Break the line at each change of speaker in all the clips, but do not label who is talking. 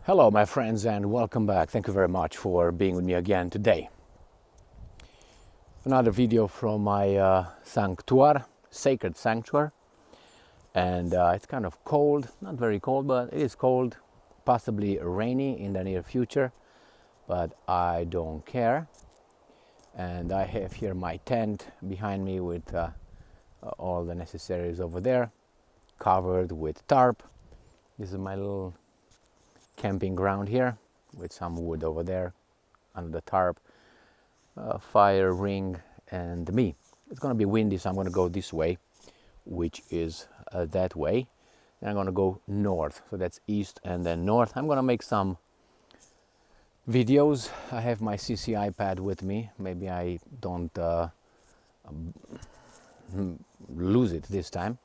Hello my friends and welcome back. Thank you very much for being with me again today. Another video from my sanctuary, sacred sanctuary, and it's kind of cold, not very cold, but it is cold, possibly rainy in the near future, but I don't care. And I have here my tent behind me with all the necessaries over there, covered with tarp. This is my little camping ground here with some wood over there under the tarp, fire ring, and me. It's going to be windy, so I'm going to go this way, which is that way. And I'm going to go north, so that's east and then north. I'm going to make some videos. I have my CC iPad with me. Maybe I don't lose it this time.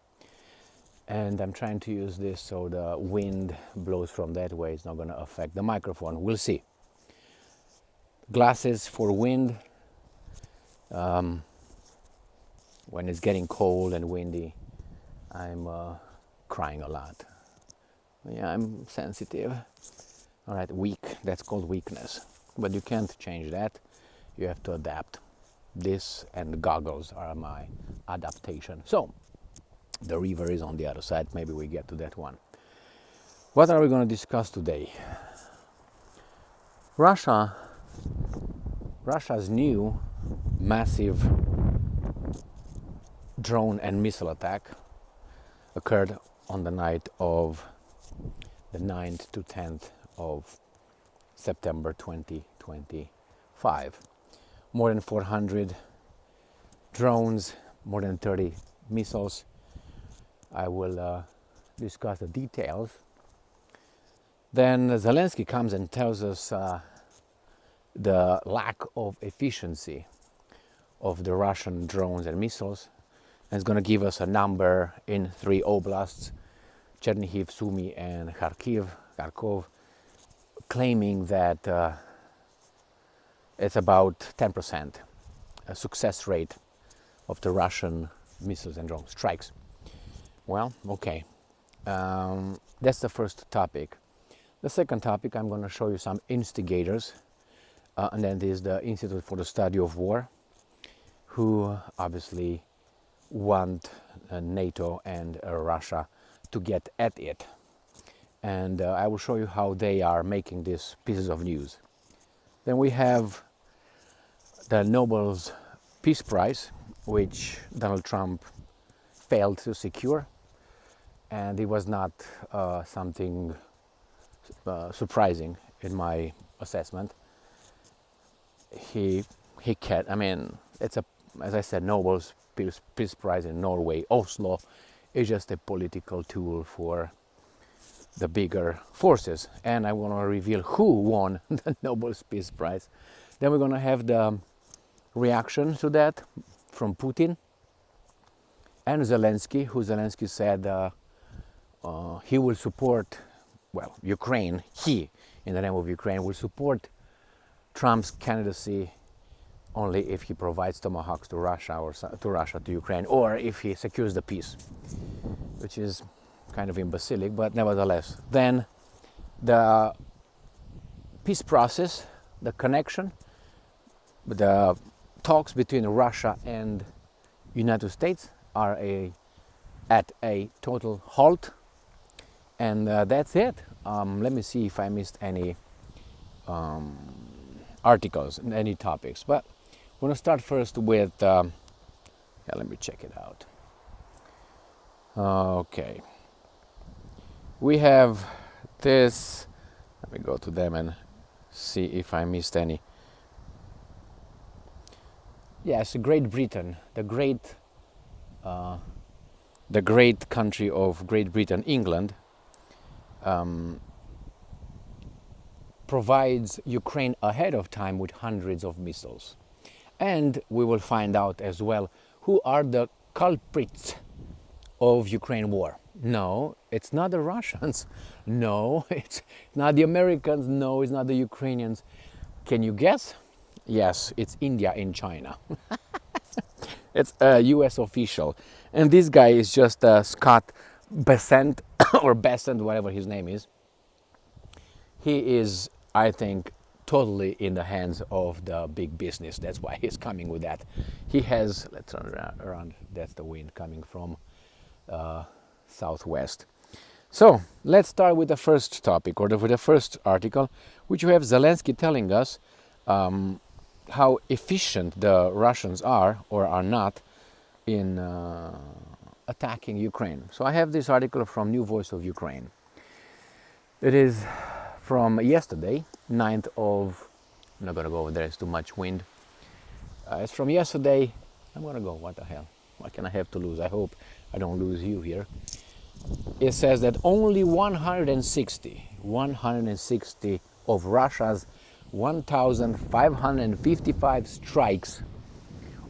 And I'm trying to use this so the wind blows from that way. It's not going to affect the microphone. We'll see. Glasses for wind. When it's getting cold and windy, I'm crying a lot. Yeah, I'm sensitive. All right, weak. That's called weakness. But you can't change that. You have to adapt. This and goggles are my adaptation. So, the river is on the other side. Maybe we get to that one. What are we going to discuss today? Russia's new massive drone and missile attack occurred on the night of the 9th to 10th of September 2025. More than 400 drones, more than 30 missiles. I will discuss the details. Then Zelensky comes and tells us the lack of efficiency of the Russian drones and missiles, and is going to give us a number in 3 oblasts, Chernihiv, Sumy, and Kharkov, claiming that it's about 10% a success rate of the Russian missiles and drone strikes. Well, okay, that's the first topic. The second topic, I'm going to show you some instigators, and then there's the Institute for the Study of War, who obviously want NATO and Russia to get at it. And I will show you how they are making these pieces of news. Then we have the Nobel Peace Prize, which Donald Trump failed to secure. And it was not something surprising in my assessment. He can't. I mean, it's as I said, Nobel's Peace Prize in Norway, Oslo, is just a political tool for the bigger forces. And I want to reveal who won the Nobel Peace Prize. Then we're going to have the reaction to that from Putin and Zelensky, who Zelensky said he will support, Ukraine, in the name of Ukraine, will support Trump's candidacy only if he provides tomahawks to Russia or to Ukraine, or if he secures the peace, which is kind of imbecilic, but nevertheless. Then the peace process, the connection, the talks between Russia and United States are at a total halt. And that's it. Let me see if I missed any articles, any topics. But we're going to start first with, let me check it out. Okay. We have this. Let me go to them and see if I missed any. Yes, Great Britain, the great country of Great Britain, England, provides Ukraine ahead of time with hundreds of missiles. And we will find out as well who are the culprits of Ukraine war. No, it's not the Russians. No, it's not the Americans. No, it's not the Ukrainians. Can you guess? Yes, it's India and China. It's a US official. And this guy is just Scott Bessent, or Bessent, whatever his name is. he is, I think, totally in the hands of the big business. That's why he's coming with that. He has, let's turn around, that's the wind coming from southwest. So let's start with the first topic, or with the first article, which you have Zelensky telling us how efficient the Russians are or are not in attacking Ukraine. So I have this article from New Voice of Ukraine. It is from yesterday, 9th of, I'm not going to go over there, it's too much wind. It's from yesterday. I'm going to go, what the hell? What can I have to lose? I hope I don't lose you here. It says that only 160 of Russia's 1,555 strikes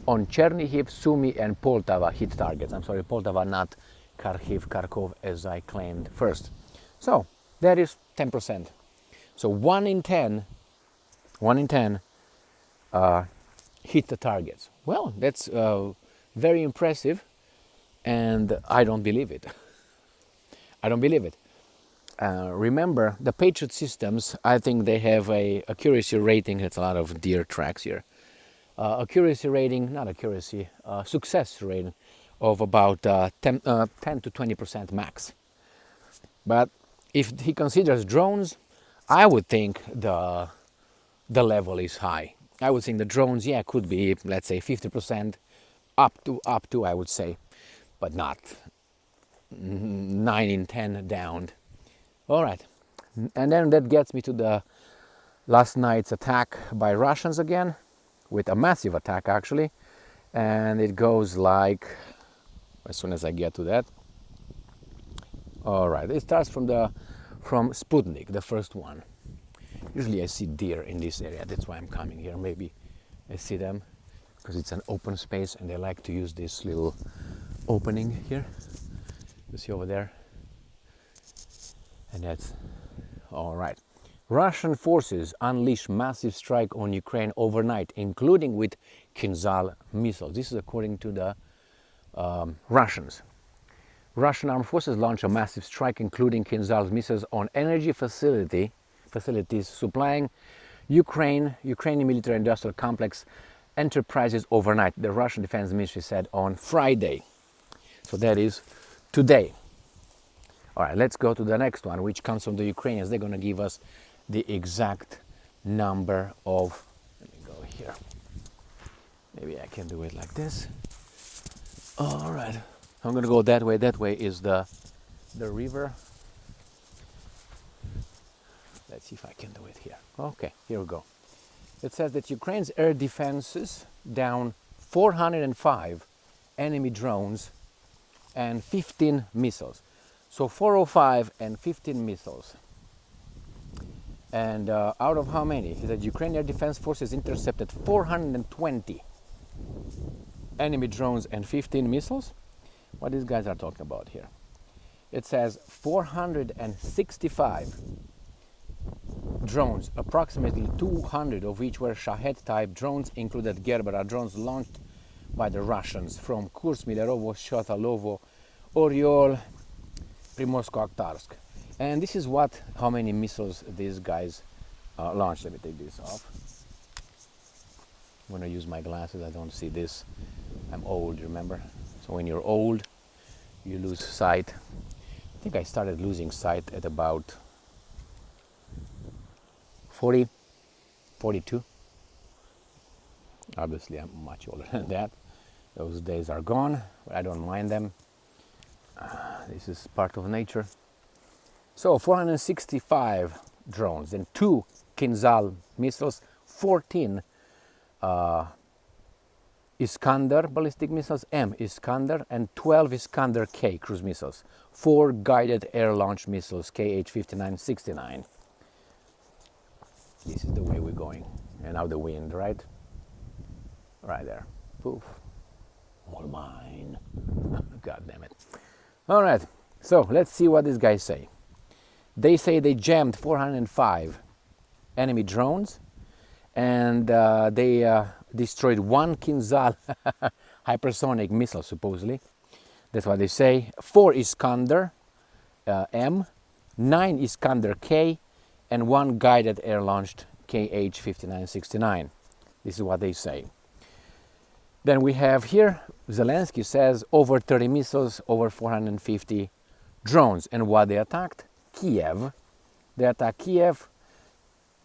on Chernihiv, Sumy and Poltava hit targets. I'm sorry, Poltava, not Kharkiv, as I claimed first. So that is 10%. So 1 in 10 hit the targets. Well, that's very impressive, and I don't believe it. I don't believe it. Remember, the Patriot systems, I think they have a accuracy rating. It's a lot of deer tracks here. Accuracy rating, not accuracy, success rating of about 10 to 20% max. But if he considers drones, I would think the level is high. I would think the drones, yeah, could be, let's say, 50%, up to I would say, but not 9 in 10 downed. All right, and then that gets me to the last night's attack by Russians again, with a massive attack actually, and it goes like, as soon as I get to that. All right, it starts from Sputnik, the first one. Usually I see deer in this area, that's why I'm coming here. Maybe I see them because it's an open space and they like to use this little opening here. You see over there? And that's all right. Russian forces unleash massive strike on Ukraine overnight, including with Kinzhal missiles. This is according to the Russians. Russian armed forces launched a massive strike, including Kinzhal missiles, on energy facilities supplying Ukrainian military-industrial complex enterprises overnight, the Russian Defense Ministry said on Friday. So that is today. All right, let's go to the next one, which comes from the Ukrainians. They're going to give us the exact number of, let me go here. Maybe I can do it like this. All right, I'm going to go that way. That way is the river. Let's see if I can do it here. Okay, here we go. It says that Ukraine's air defenses down 405 enemy drones and 15 missiles. So 405 and 15 missiles. And out of how many? That Ukrainian Air Defense Forces intercepted 420 enemy drones and 15 missiles. What these guys are talking about here. It says 465 drones, approximately 200 of which were Shahed-type drones, included Gerber drones launched by the Russians from Kursk, Milerovo, Shatalovo, Oriol, Primorsko-Akhtarsk. And this is how many missiles these guys launched. Let me take this off. I'm going to use my glasses, I don't see this. I'm old, remember? So when you're old, you lose sight. I think I started losing sight at about 40, 42. Obviously, I'm much older than that. Those days are gone, but I don't mind them. This is part of nature. So 465 drones and 2 Kinzhal missiles, 14 Iskander ballistic missiles, M Iskander, and 12 Iskander-K cruise missiles, 4 guided air launch missiles, KH-59-69. This is the way we're going. And now the wind, right? Right there. Poof. All mine. God damn it. All right. So let's see what these guys say. They say they jammed 405 enemy drones, and they destroyed 1 Kinzhal hypersonic missile, supposedly. That's what they say. 4 Iskander M, 9 Iskander K, and one guided air-launched KH-5969. This is what they say. Then we have here, Zelensky says, over 30 missiles, over 450 drones. And what they attacked? Kiev. They attacked Kiev,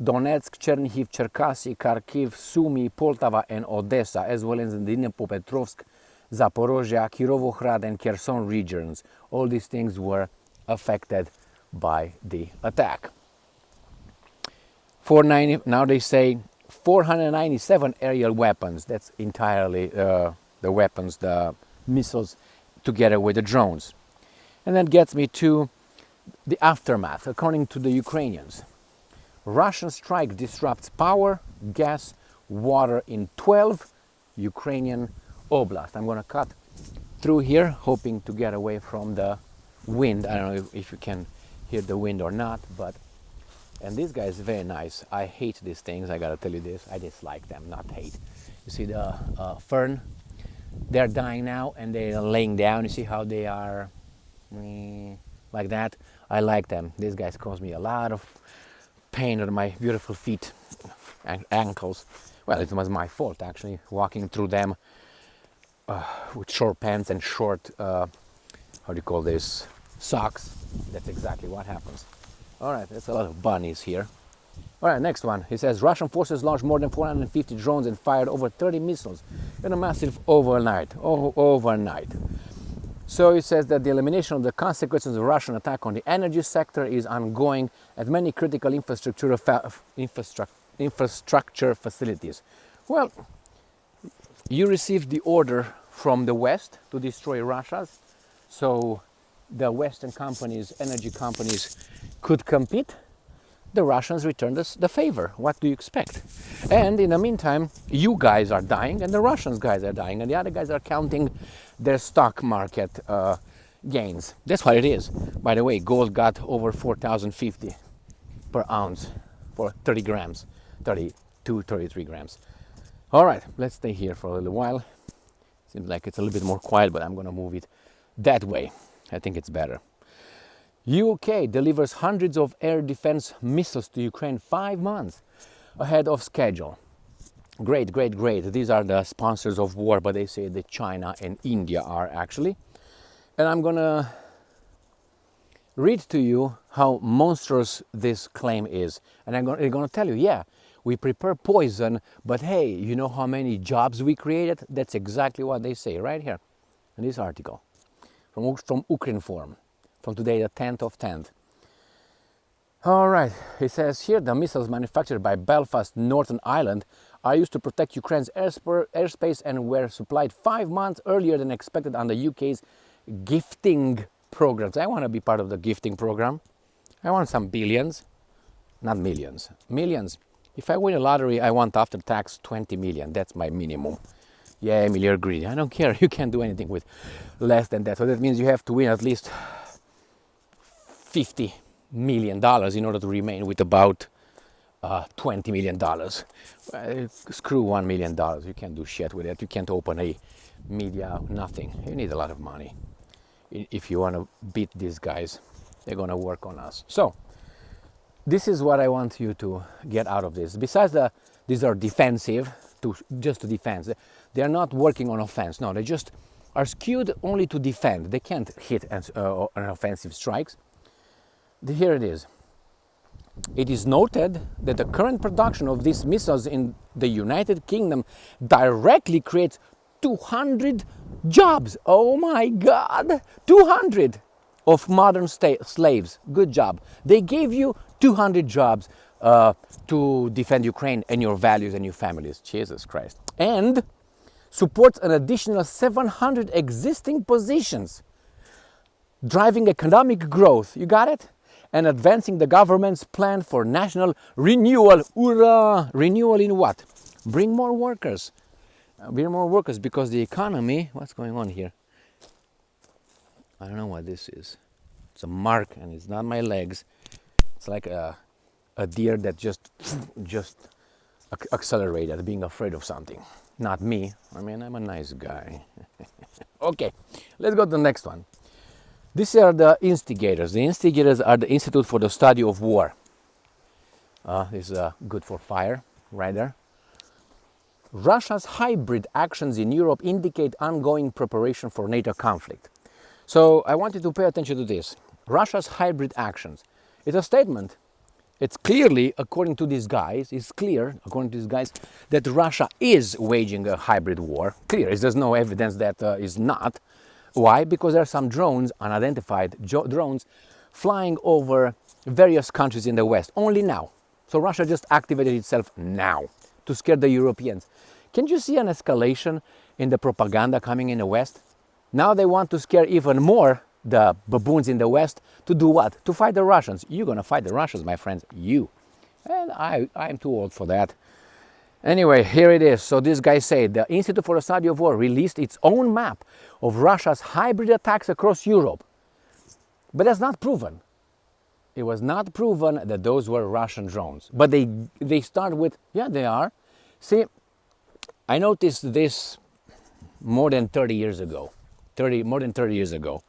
Donetsk, Chernihiv, Cherkasy, Kharkiv, Sumy, Poltava, and Odessa, as well as in the Dnipropetrovsk, Zaporozhye, Kirovohrad, and Kherson regions. All these things were affected by the attack. Now they say 497 aerial weapons. That's entirely the weapons, the missiles, together with the drones. And that gets me to the aftermath. According to the Ukrainians, Russian strike disrupts power, gas, water in 12 Ukrainian oblasts. I'm going to cut through here, hoping to get away from the wind. I don't know if you can hear the wind or not, but and this guy is very nice. I hate these things, I gotta tell you this. I dislike them, not hate. You see the fern? They're dying now and they're laying down. You see how they are like that? I like them. These guys cause me a lot of pain on my beautiful feet and ankles. Well, it was my fault actually, walking through them with short pants and short, how do you call this, socks. That's exactly what happens. All right, there's a lot of bunnies here. All right, next one. He says Russian forces launched more than 450 drones and fired over 30 missiles in a massive overnight. So it says that the elimination of the consequences of the Russian attack on the energy sector is ongoing at many critical infrastructure facilities. Well, you received the order from the West to destroy Russia's, so the Western companies, energy companies, could compete. The Russians returned us the favor. What do you expect? And in the meantime, you guys are dying and the Russians guys are dying and the other guys are counting their stock market gains. That's what it is. By the way, gold got over 4,050 per ounce for 30 grams, 32, 33 grams. All right, let's stay here for a little while. Seems like it's a little bit more quiet, but I'm going to move it that way. I think it's better. UK delivers hundreds of air defense missiles to Ukraine 5 months ahead of schedule. Great, great, great. These are the sponsors of war, but they say that China and India are actually. And I'm gonna read to you how monstrous this claim is. And I'm gonna tell you, yeah, we prepare poison, but hey, you know how many jobs we created? That's exactly what they say right here in this article from Ukr War. From today, the 10th of 10th. All right, it says here the missiles manufactured by Belfast, Northern Ireland, are used to protect Ukraine's airspace and were supplied 5 months earlier than expected under UK's gifting programs. I want to be part of the gifting program. I want some billions, not millions, millions. If I win a lottery, I want after tax 20 million. That's my minimum. Yeah, Emily, you're greedy. I don't care. You can't do anything with less than that. So that means you have to win at least $50 million in order to remain with about $20 million. Screw $1 million. You can't do shit with it. You can't open a media, nothing. You need a lot of money. If you want to beat these guys, they're going to work on us. So, this is what I want you to get out of this. Besides these are defensive, just to defense. They are not working on offense. No, they just are skewed only to defend. They can't hit an offensive strikes. Here it is. It is noted that the current production of these missiles in the United Kingdom directly creates 200 jobs. Oh my God! 200 of modern slaves. Good job. They gave you 200 jobs to defend Ukraine and your values and your families. Jesus Christ. And supports an additional 700 existing positions, driving economic growth. You got it? And advancing the government's plan for national renewal. Hoorah! Renewal in what? Bring more workers. Bring more workers because the economy... What's going on here? I don't know what this is. It's a mark and it's not my legs. It's like a deer that just accelerated, being afraid of something. Not me. I mean, I'm a nice guy. Okay, let's go to the next one. These are the instigators. The instigators are the Institute for the Study of War. This is good for fire right there. Russia's hybrid actions in Europe indicate ongoing preparation for NATO conflict. So I want you to pay attention to this. Russia's hybrid actions. It's a statement. It's clearly, according to these guys, that Russia is waging a hybrid war. Clear. There's no evidence that is not. Why? Because there are some drones, unidentified drones, flying over various countries in the West, only now. So Russia just activated itself now to scare the Europeans. Can you see an escalation in the propaganda coming in the West? Now they want to scare even more the baboons in the West to do what? To fight the Russians. You're going to fight the Russians, my friends. You. And I'm too old for that. Anyway, here it is. So this guy said the Institute for the Study of War released its own map of Russia's hybrid attacks across Europe. But that's not proven. It was not proven that those were Russian drones. But they start with, yeah, they are. See, I noticed this more than 30 years ago. More than 30 years ago.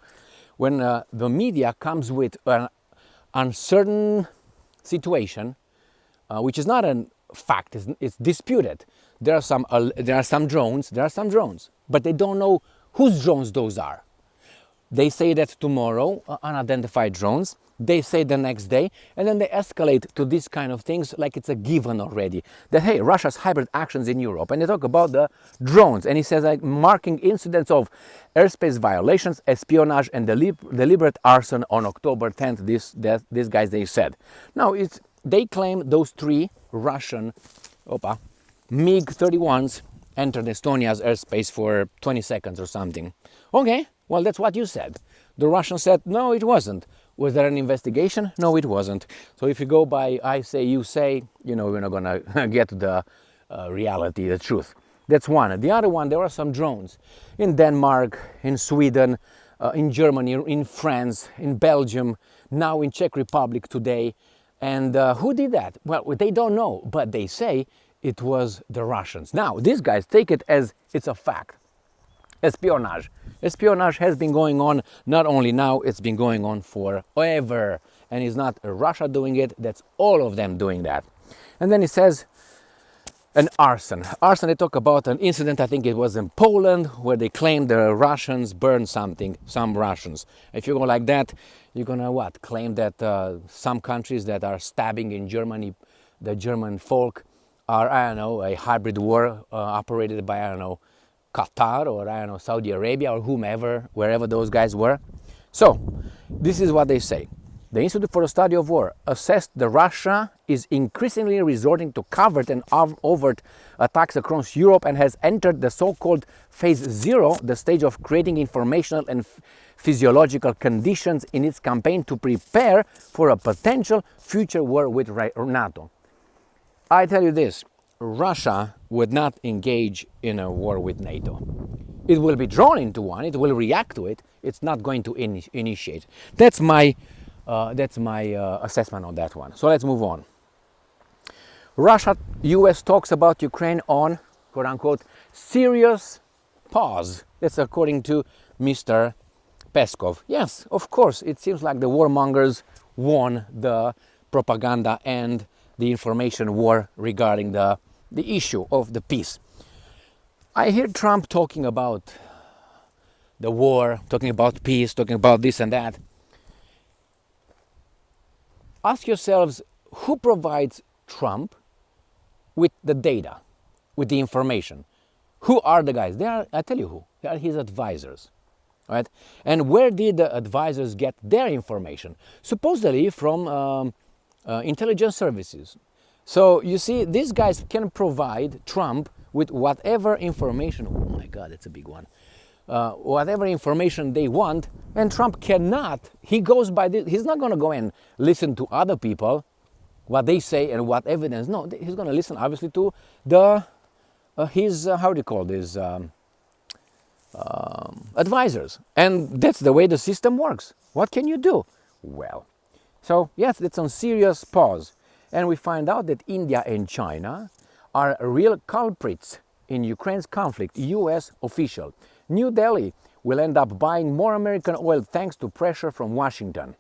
When the media comes with an uncertain situation, which is not a fact, it's disputed. There are some drones, but they don't know whose drones those are. They say that tomorrow, unidentified drones. They say the next day, and then they escalate to these kind of things like it's a given already. That, hey, Russia's hybrid actions in Europe. And they talk about the drones. And he says, like, marking incidents of airspace violations, espionage, and deliberate arson on October 10th, these guys, they said. Now, they claim those 3 Russian MiG-31s entered Estonia's airspace for 20 seconds or something. Okay, well, that's what you said. The Russians said, no, it wasn't. Was there an investigation? No, it wasn't. So if you go by I say, you say, you know, we're not going to get to the reality, the truth. That's one. The other one, there are some drones in Denmark, in Sweden, in Germany, in France, in Belgium, now in Czech Republic today. And who did that? Well, they don't know, but they say it was the Russians. Now, these guys take it as it's a fact. Espionage. Espionage has been going on not only now, it's been going on forever. And it's not Russia doing it, that's all of them doing that. And then it says an arson. Arson, they talk about an incident, I think it was in Poland, where they claimed the Russians burned some Russians. If you go like that, you're gonna what? Claim that some countries that are stabbing in Germany, the German folk, are, I don't know, a hybrid war operated by, I don't know, Qatar or, I don't know, Saudi Arabia or whomever, wherever those guys were. So, this is what they say. The Institute for the Study of War assessed that Russia is increasingly resorting to covert and overt attacks across Europe and has entered the so-called phase 0, the stage of creating informational and physiological conditions in its campaign to prepare for a potential future war with NATO. I tell you this, Russia would not engage in a war with NATO. It will be drawn into one, it will react to it, it's not going to initiate. That's my assessment on that one. So let's move on. Russia, US talks about Ukraine on, quote unquote, serious pause. That's according to Mr. Peskov. Yes, of course, it seems like the warmongers won the propaganda and the information war regarding the issue of the peace. I hear Trump talking about the war, talking about peace, talking about this and that. Ask yourselves, who provides Trump with the data, with the information? Who are the guys? They are, I tell you who, they are his advisors. Right? And where did the advisors get their information? Supposedly from intelligence services. So you see, these guys can provide Trump with whatever information, oh my God, that's a big one, whatever information they want, and Trump cannot, he goes by this, he's not going to go and listen to other people, what they say and what evidence, no, he's going to listen obviously to his, how do you call this, advisors. And that's the way the system works. What can you do? Well, so yes, it's on serious pause. And we find out that India and China are real culprits in Ukraine's conflict, US official. New Delhi will end up buying more American oil thanks to pressure from Washington.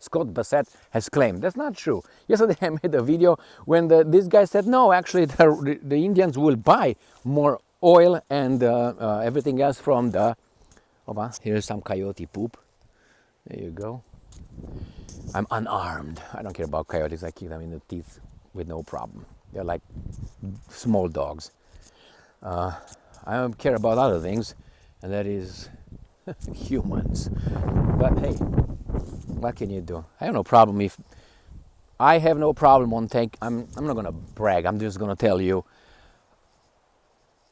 Scott Bassett has claimed. That's not true. Yesterday I made a video when this guy said, no, actually the Indians will buy more oil and everything else from the... Oh, here's some coyote poop. There you go. I'm unarmed. I don't care about coyotes. I kick them in the teeth with no problem. They're like small dogs. I don't care about other things, and that is humans. But hey, what can you do? I have no problem if... I have no problem on take... I'm not going to brag. I'm just going to tell you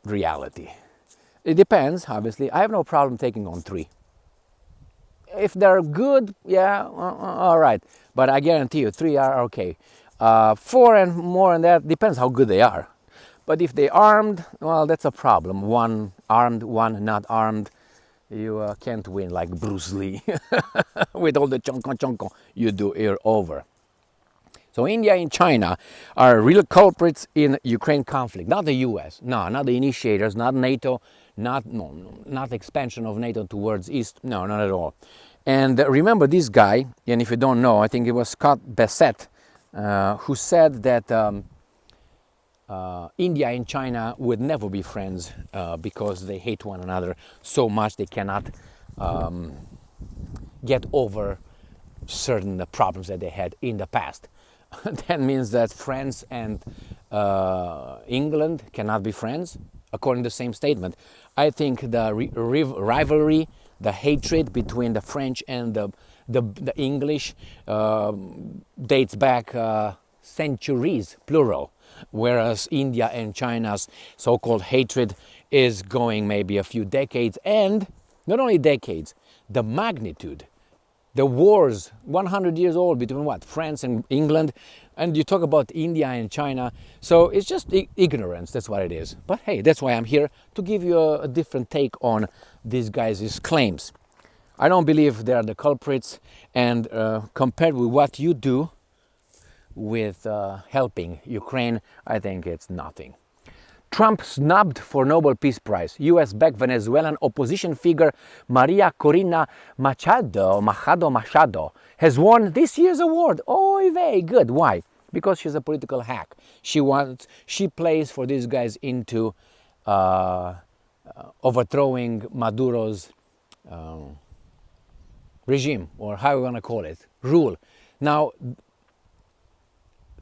reality. It depends, obviously. I have no problem taking on 3. If they're good, yeah, all right. But I guarantee you, 3 are okay. 4 and more than that, depends how good they are. But if they're armed, well, that's a problem. 1 armed, 1 not armed. You can't win like Bruce Lee. With all the chonko you do, you're over. So India and China are real culprits in Ukraine conflict. Not the US, no, not the initiators, not NATO, not expansion of NATO towards East, no, not at all. And remember this guy, and if you don't know, I think it was Scott Bassett, who said that India and China would never be friends because they hate one another so much they cannot get over certain problems that they had in the past. That means that France and England cannot be friends, according to the same statement. I think the rivalry, the hatred between the French and the English dates back centuries, plural, whereas India and China's so-called hatred is going maybe a few decades, and not only decades, the magnitude. The wars, 100 years old between what? France and England, and you talk about India and China. So it's just ignorance, that's what it is. But hey, that's why I'm here, to give you a different take on these guys' claims. I don't believe they are the culprits, and compared with what you do with helping Ukraine, I think it's nothing. Trump snubbed for Nobel Peace Prize. US-backed Venezuelan opposition figure Maria Corina Machado has won this year's award. Oh, very good. Why? Because she's a political hack. She plays for these guys into overthrowing Maduro's regime, or how you want to call it, rule. Now,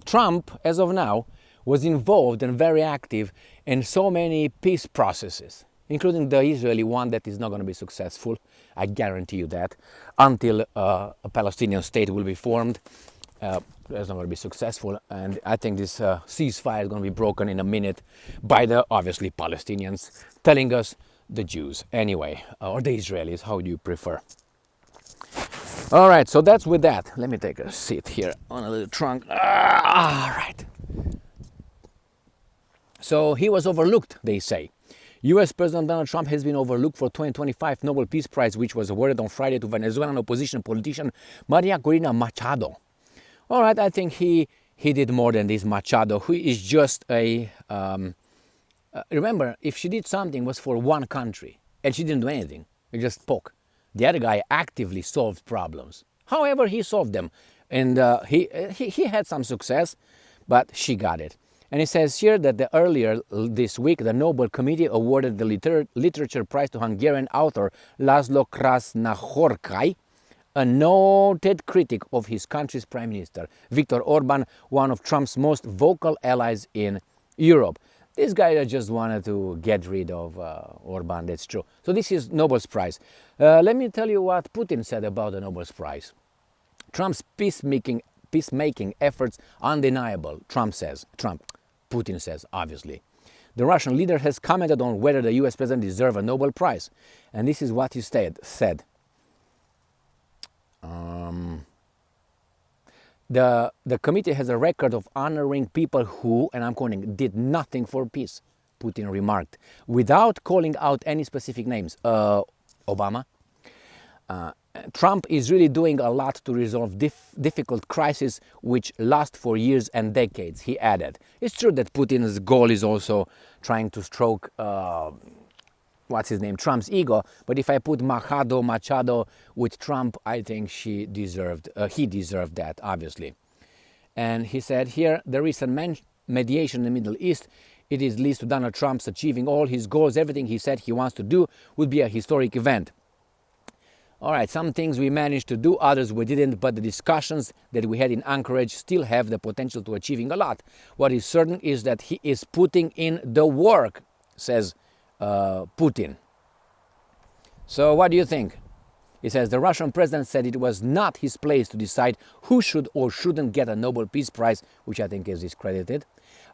Trump, as of now, was involved and very active in so many peace processes, including the Israeli one that is not going to be successful. I guarantee you that. Until a Palestinian state will be formed, it's not going to be successful. And I think this ceasefire is going to be broken in a minute by the, obviously, Palestinians, telling us the Jews anyway, or the Israelis, how do you prefer? All right, so that's with that. Let me take a seat here on a little trunk. All right. So he was overlooked, they say. US President Donald Trump has been overlooked for 2025 Nobel Peace Prize, which was awarded on Friday to Venezuelan opposition politician Maria Corina Machado. All right, I think he did more than this. Machado, who is just a... remember, if she did something, it was for one country, and she didn't do anything. He just spoke. The other guy actively solved problems. However, he solved them, and he had some success, but she got it. And it says here that earlier this week, the Nobel Committee awarded the Literature Prize to Hungarian author Laszlo Krasznahorkai, a noted critic of his country's Prime Minister, Viktor Orban, one of Trump's most vocal allies in Europe. This guy just wanted to get rid of Orban, that's true. So this is Nobel's Prize. Let me tell you what Putin said about the Nobel's Prize. Trump's peacemaking efforts undeniable, Putin says, obviously. The Russian leader has commented on whether the US president deserves a Nobel Prize. And this is what he said. The committee has a record of honoring people who, and I'm quoting, did nothing for peace, Putin remarked, without calling out any specific names. Obama. Trump is really doing a lot to resolve difficult crises which last for years and decades, he added. It's true that Putin's goal is also trying to stroke what's his name, Trump's ego. But if I put Machado with Trump, I think he deserved that, obviously. And he said here, the recent mediation in the Middle East, it is leads to Donald Trump's achieving all his goals. Everything he said he wants to do would be a historic event. All right, some things we managed to do, others we didn't, but the discussions that we had in Anchorage still have the potential to achieving a lot. What is certain is that he is putting in the work, says Putin. So what do you think? He says the Russian president said it was not his place to decide who should or shouldn't get a Nobel Peace Prize, which I think is discredited.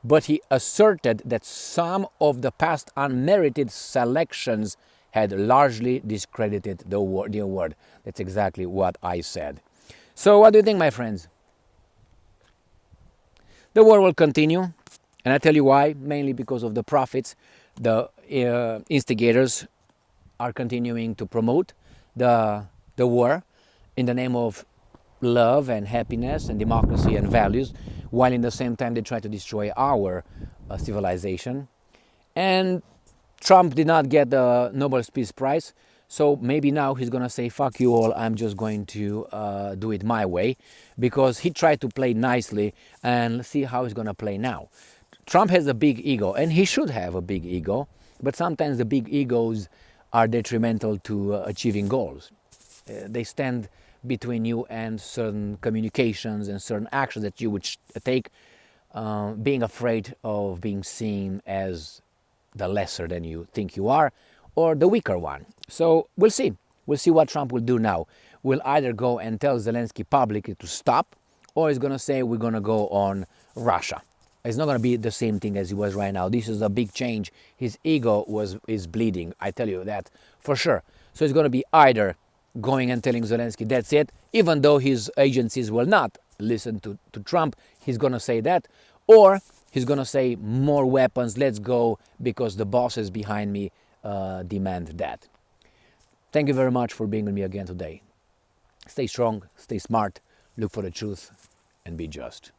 But he asserted that some of the past unmerited selections had largely discredited the award. That's exactly what I said. So what do you think, my friends? The war will continue, and I tell you why. Mainly because of the profits. The instigators are continuing to promote the war in the name of love and happiness and democracy and values, while in the same time they try to destroy our civilization. And Trump did not get the Nobel Peace Prize, so maybe now he's going to say, fuck you all, I'm just going to do it my way, because he tried to play nicely, and see how he's going to play now. Trump has a big ego, and he should have a big ego, but sometimes the big egos are detrimental to achieving goals. They stand between you and certain communications and certain actions that you would take, being afraid of being seen as the lesser than you think you are, or the weaker one. So we'll see. We'll see what Trump will do now. We'll either go and tell Zelensky publicly to stop, or he's going to say we're going to go on Russia. It's not going to be the same thing as he was right now. This is a big change. His ego is bleeding, I tell you that for sure. So it's going to be either going and telling Zelensky that's it, even though his agencies will not listen to Trump, he's going to say that, or he's going to say more weapons, let's go, because the bosses behind me demand that. Thank you very much for being with me again today. Stay strong, stay smart, look for the truth, and be just.